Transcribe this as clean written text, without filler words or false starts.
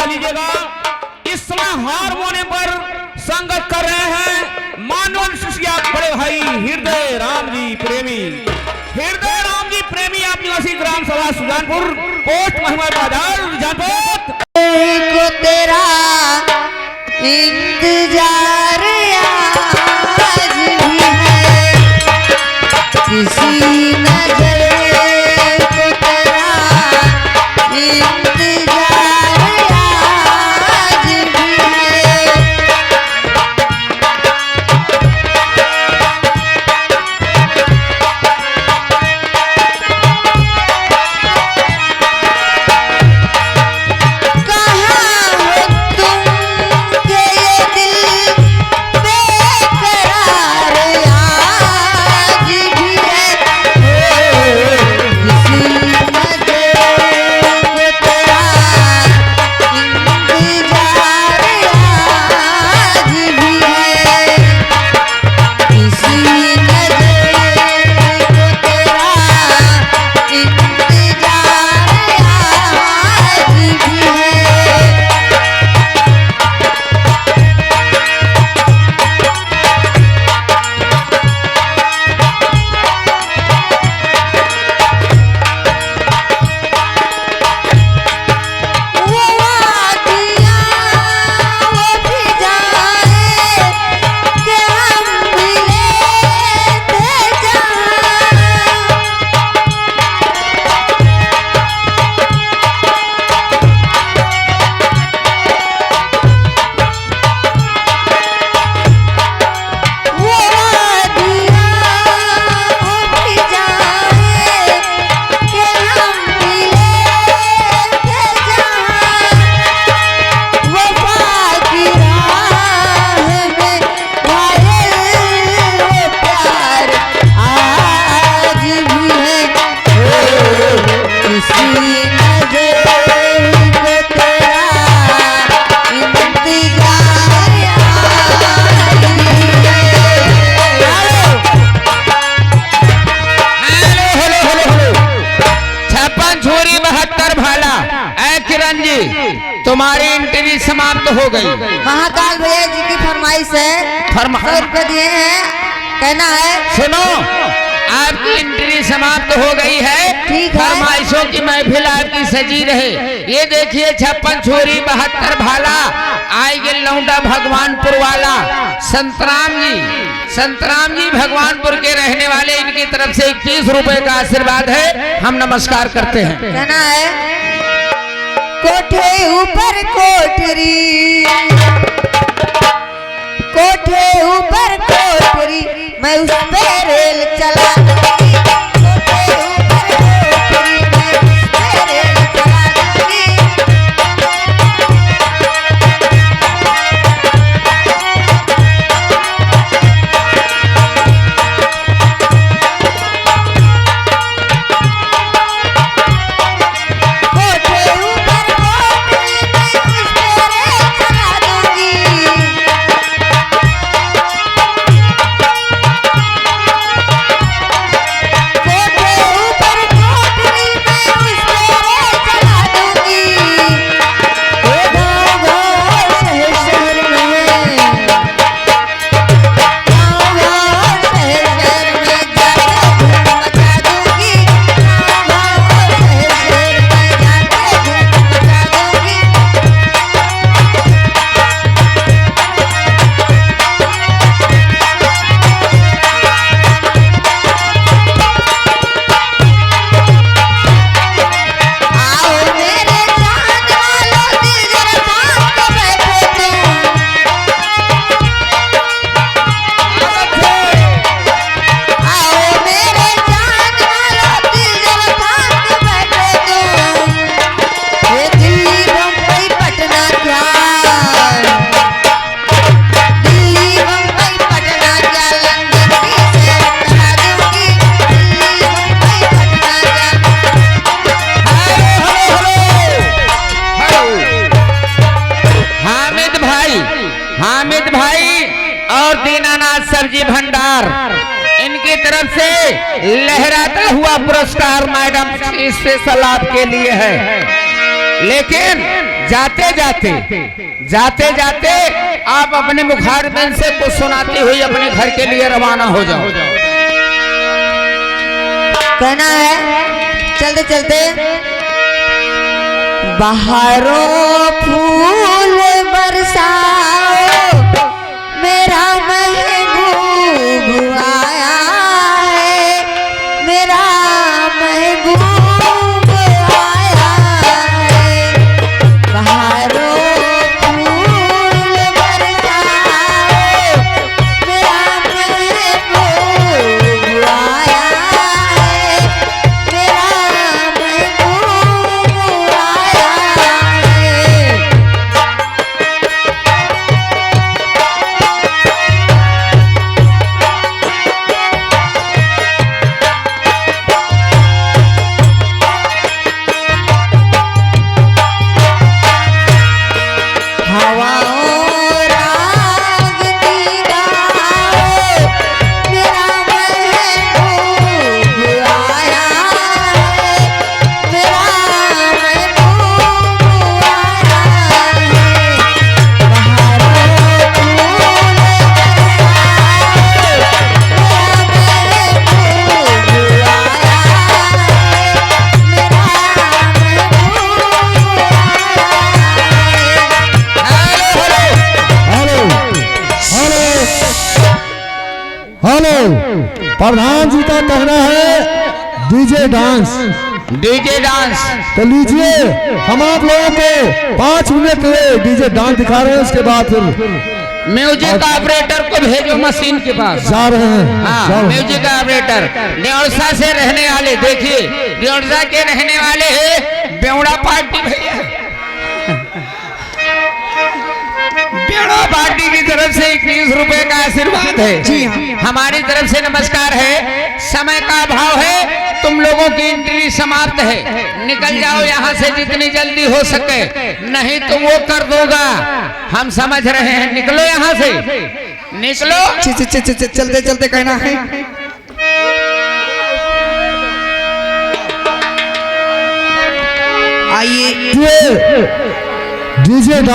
उठा लीजिएगा। इस समय हारमोनियम पर संगत कर रहे हैं मानव शिष्या बड़े भाई हृदय राम जी प्रेमी। हृदय राम जी प्रेमी आप निवासी ग्राम सभा सुजानपुर पोस्ट महिमा बाजार जानपुर को तेरा इंतजार आज भी है, किसी नजर को तेरा इंतजार आज भी है। तुम्हारी इंटरव्यू समाप्त हो गई। महाकाल भैया जी की फरमाइश है, 100 रुपए दिए हैं, कहना है सुनो आपकी इंटरव्यू समाप्त हो गई है। ठीक है, फरमाइशों की महफिल आपकी सजी रहे। ये देखिए 56 छोरी 72 भाला आई गे लौंडा भगवानपुर वाला संतराम जी भगवानपुर के रहने वाले, इनकी तरफ से 21 रुपए का आशीर्वाद है, हम नमस्कार करते हैं। कहना है कोठे ऊपर कोठरी, कोठे ऊपर कोठरी, मैं उस पे रेल चला दूंगी। कोठे ऊपर कोठरी, मैं उस पे रेल चला दूंगी। सब्जी भंडार इनकी तरफ से लहराता हुआ पुरस्कार मैडम स्पेशल आपके लिए है। लेकिन जाते जाते आप अपने मुखारबिन से कुछ सुनाती हुई अपने घर के लिए रवाना हो जाओ। कहना है चलते चलते, बहारों फूल बरसाओ मेरा महबूब आया है, मेरा महबूब आया है। बहारों फूल बरसाओ मेरा महबूब आया है, मेरा महबूब आया है। हवाओं रागती गाओ मेरा महबूब आया है, मेरा महबूब आया है। बहारों फूल हेलो, प्रधान जी का कहना है डीजे डांस। तो लीजिए, हम आप लोगों को 5 मिनट के लिए डीजे डांस दिखा रहे हैं, उसके बाद फिर म्यूजिक ऑपरेटर को भेजो मशीन के पास। जा रहे हैं। हाँ, जाओ। म्यूजिक ऑपरेटर देवड़सा से रहने वाले, देखिए देवड़सा के रहने वाले बेवड़ा पार्टी भैया, बेवड़ा पार्टी की तरफ से 21 रुपए का आशीर्वाद है। जी हाँ, हमारी तरफ से नमस्कार है। समय का अभाव है, तुम लोगों की एंट्री समाप्त है, निकल जाओ यहाँ से जितनी जल्दी हो सके, नहीं तो वो कर दूंगा, हम समझ रहे हैं। निकलो यहाँ से, निकलो। चलते चलते कहना है, आइए डीजे डांस